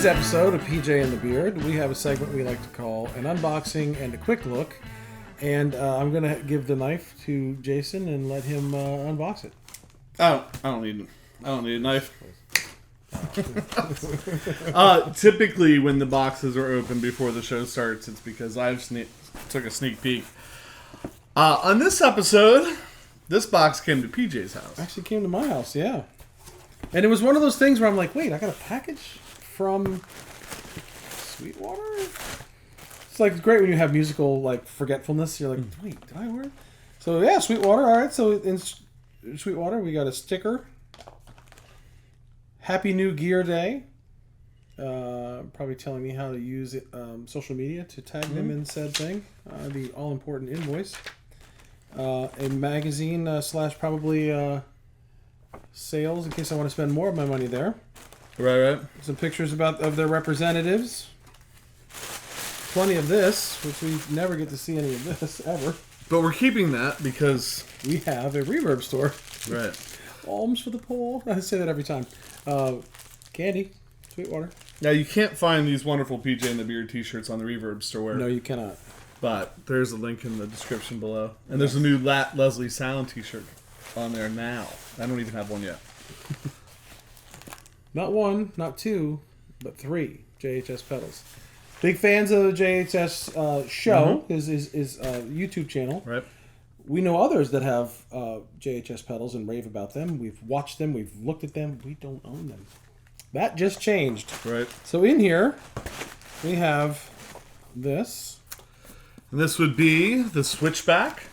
today's episode of PJ and the Beard, we have a segment we like to call an unboxing and a quick look. And I'm going to give the knife to Jason and let him unbox it. I don't need a knife. Typically, when the boxes are open before the show starts, it's because I've took a sneak peek. On this episode, this box came to PJ's house. Actually came to my house, yeah. And it was one of those things where I'm like, wait, I got a package from Sweetwater? It's like great when you have musical like forgetfulness. You're like, wait, did I order? So yeah, Sweetwater. All right. So in Sweetwater, we got a sticker. Happy New Gear Day. Probably telling me how to use it, social media to tag them in said thing. The all important invoice. A magazine / probably sales in case I want to spend more of my money there. Right. Some pictures of their representatives. Plenty of this, which we never get to see any of this ever. But we're keeping that because we have a Reverb store. Right. Alms for the poor. I say that every time. Candy, Sweetwater. Now you can't find these wonderful PJ and the Beard t-shirts on the Reverb store. No, you cannot. But there's a link in the description below. And there's a new Leslie Sound t-shirt on there now. I don't even have one yet. Not one, not two, but 3 JHS pedals. Big fans of the JHS show, his YouTube channel. Right. We know others that have JHS pedals and rave about them. We've watched them. We've looked at them. We don't own them. That just changed. Right. So in here, we have this. And this would be the Switchback.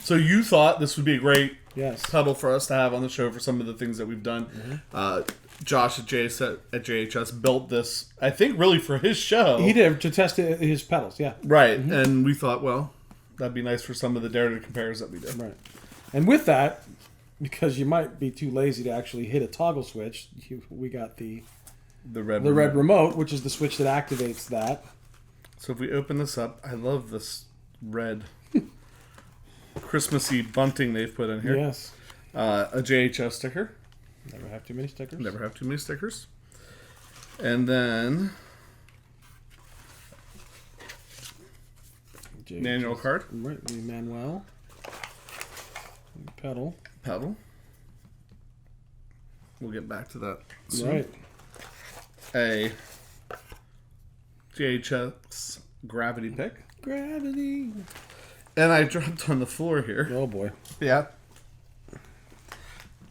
So you thought this would be a great pedal for us to have on the show for some of the things that we've done. Josh at JHS built this, I think, really for his show. He did, to test his pedals, yeah. Right, and we thought, well, that'd be nice for some of the Dare to Compares that we did. Right. And with that, because you might be too lazy to actually hit a toggle switch, we got the Red Remote, which is the switch that activates that. So if we open this up, I love this red Christmassy bunting they've put in here. Yes. A JHS sticker. Never have too many stickers. Never have too many stickers. And then manual card. Right, the manual. Pedal. We'll get back to that soon. Right. A JHS gravity pick. Gravity. And I dropped on the floor here. Oh boy. Yeah.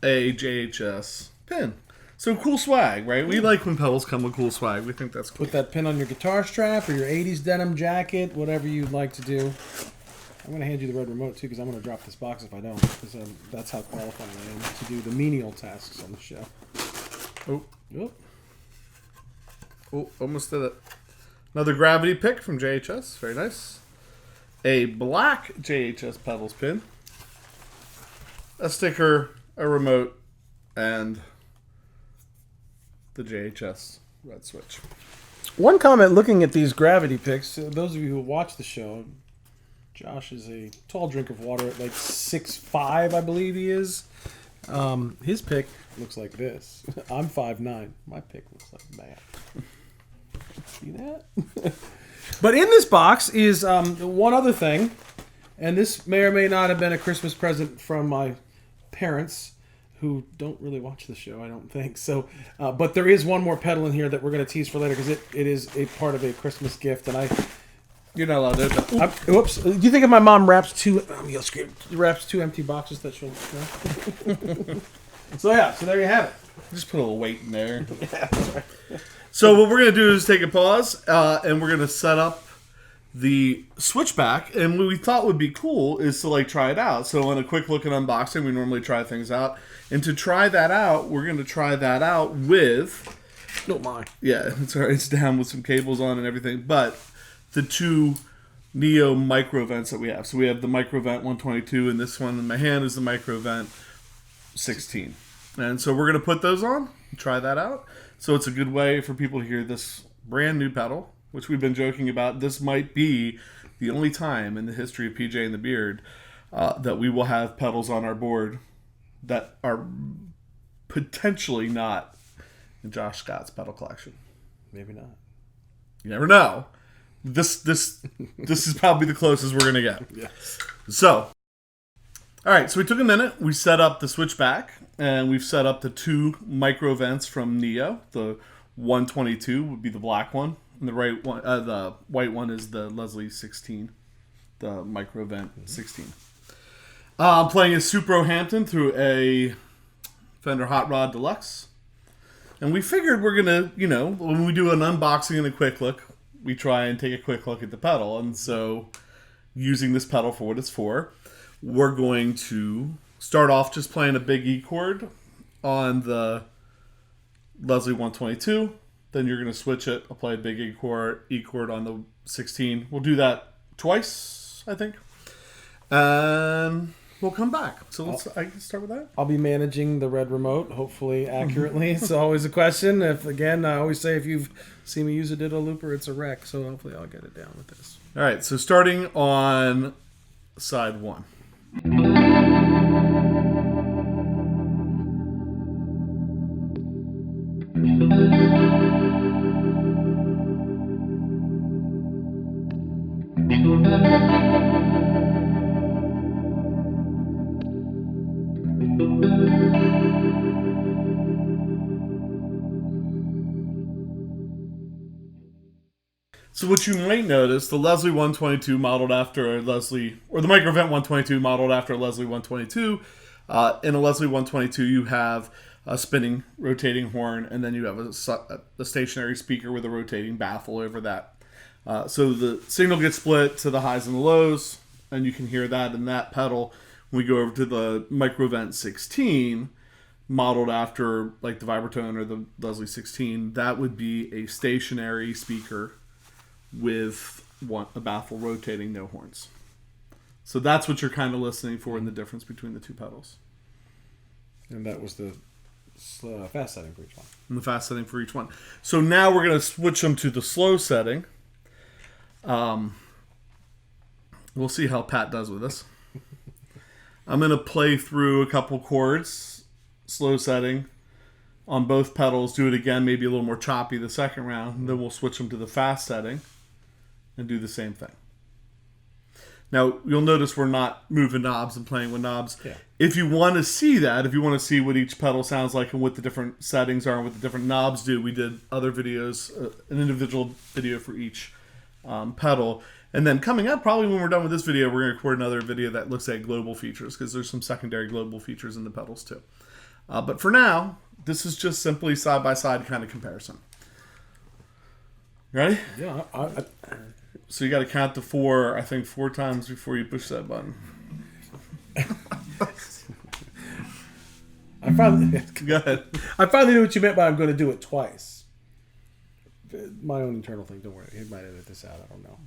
A JHS pin. So cool swag, right? We like when pedals come with cool swag. We think that's cool. Put that pin on your guitar strap or your 80s denim jacket, whatever you'd like to do. I'm going to hand you the Red Remote too because I'm going to drop this box if I don't. Because that's how qualified I am to do the menial tasks on the show. Oh, almost did it. Another gravity pick from JHS. Very nice. A black JHS pedals pin. A sticker, a remote, and the JHS red switch. One comment looking at these gravity picks, those of you who watch the show, Josh is a tall drink of water at like 6'5", I believe he is. His pick looks like this. I'm 5'9". My pick looks like that. See that? But in this box is one other thing, and this may or may not have been a Christmas present from my parents, who don't really watch the show, I don't think. So, but there is one more pedal in here that we're going to tease for later because it is a part of a Christmas gift, and you're not allowed to. Whoops! Do you think if my mom wraps two empty boxes that she'll? So yeah, so there you have it. Just put a little weight in there. Yeah, that's right. So what we're going to do is take a pause, and we're going to set up the Switchback. And what we thought would be cool is to like try it out. So on a quick look at unboxing, we normally try things out. And to try that out, we're going to try that out with... Don't mind. Yeah, it's all right. It's down with some cables on and everything. But the 2 Neo micro vents that we have. So we have the micro vent 122, and this one in my hand is the micro vent 16. And so we're going to put those on and try that out. So it's a good way for people to hear this brand new pedal, which we've been joking about. This might be the only time in the history of PJ and the Beard that we will have pedals on our board that are potentially not in Josh Scott's pedal collection. Maybe not. You never know. This is probably the closest we're going to get. Yes. So, all right. So we took a minute. We set up the switchback, and we've set up the two micro vents from Neo. The 122 would be the black one, and the white one is the Leslie 16, the micro vent 16. I'm playing a Supro Hampton through a Fender Hot Rod Deluxe. And we figured we're going to, when we do an unboxing and a quick look, we try and take a quick look at the pedal. And so, using this pedal for what it's for, we're going to start off just playing a big E chord on the Leslie 122. Then you're going to switch it. I'll play a big E chord on the 16. We'll do that twice, I think. And we'll come back. So I can start with that. I'll be managing the Red Remote, hopefully accurately. It's always a question. I always say if you've seen me use a Ditto Looper, it's a wreck. So hopefully I'll get it down with this. All right. So starting on side one. So what you might notice, the Leslie 122 modeled after a Leslie, or the Microvent 122 modeled after a Leslie 122. In a Leslie 122, you have a spinning, rotating horn, and then you have a stationary speaker with a rotating baffle over that. So the signal gets split to the highs and the lows, and you can hear that in that pedal. When we go over to the Microvent 16, modeled after like the Vibratone or the Leslie 16, that would be a stationary speaker with a baffle rotating, no horns. So that's what you're kind of listening for in the difference between the two pedals. And that was the fast setting for each one. And the fast setting for each one. So now we're going to switch them to the slow setting. We'll see how Pat does with this. I'm going to play through a couple chords, slow setting, on both pedals. Do it again, maybe a little more choppy the second round. And then we'll switch them to the fast setting and do the same thing. Now, you'll notice we're not moving knobs and playing with knobs. Yeah. If you want to see that, if you want to see what each pedal sounds like and what the different settings are and what the different knobs do, we did other videos, an individual video for each pedal. And then coming up, probably when we're done with this video, we're going to record another video that looks at global features, because there's some secondary global features in the pedals too. But for now, this is just simply side-by-side kind of comparison. Ready? Yeah. So you got to count to 4, I think 4 times before you push that button. Go ahead. I finally knew what you meant by I'm going to do it twice. My own internal thing. Don't worry. He might edit this out. I don't know.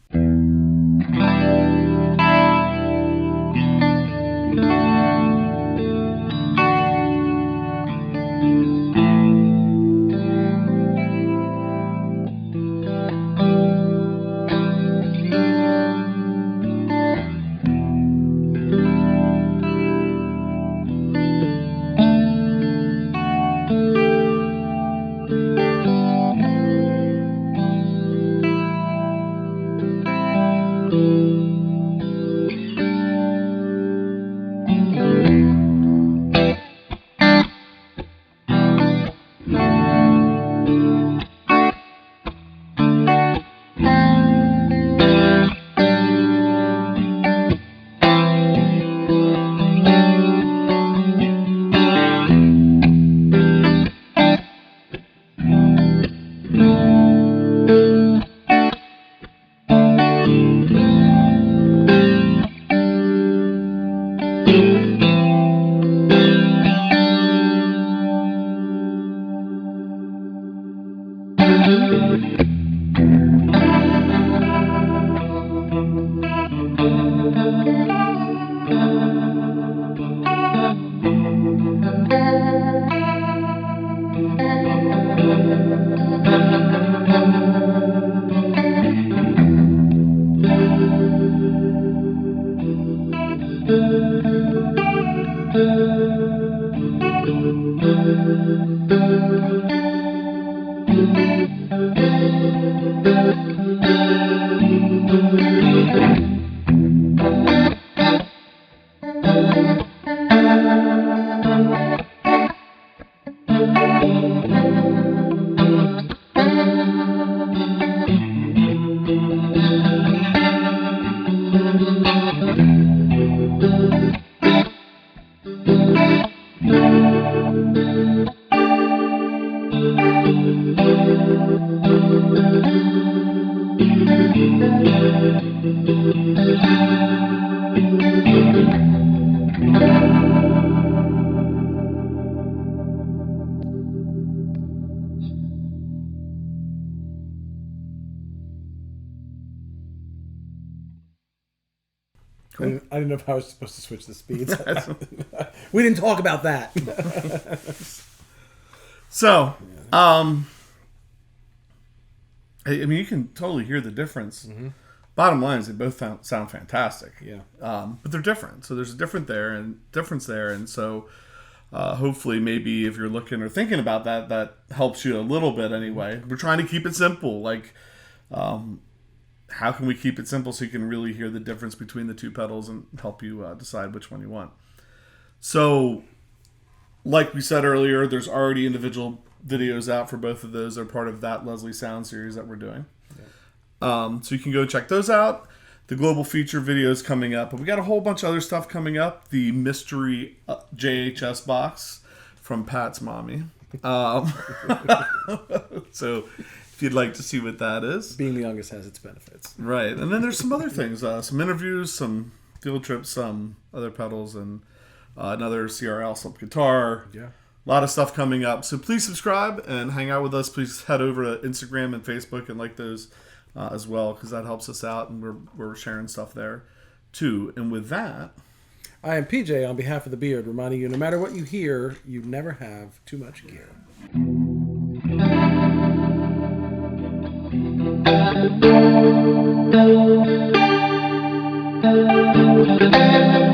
I didn't know if I was supposed to switch the speeds. We didn't talk about that. So, I mean, you can totally hear the difference. Mm-hmm. Bottom line is they both sound fantastic. Yeah. But they're different. So there's a difference there. And so hopefully maybe if you're looking or thinking about that, that helps you a little bit anyway. We're trying to keep it simple. Like, how can we keep it simple so you can really hear the difference between the two pedals and help you decide which one you want? So, like we said earlier, there's already individual videos out for both of those. They're part of that Leslie Sound series that we're doing. Yeah. So you can go check those out. The global feature video is coming up. But we got a whole bunch of other stuff coming up. The mystery JHS box from Pat's mommy. So if you'd like to see what that is. Being the youngest has its benefits. Right. And then there's some other things. Some interviews, some field trips, some other pedals, and another CRL slip guitar. Yeah. A lot of stuff coming up. So please subscribe and hang out with us. Please head over to Instagram and Facebook and like those as well, because that helps us out, and we're sharing stuff there too. And with that, I am PJ on behalf of the Beard, reminding you no matter what you hear, you never have too much gear. Thank you.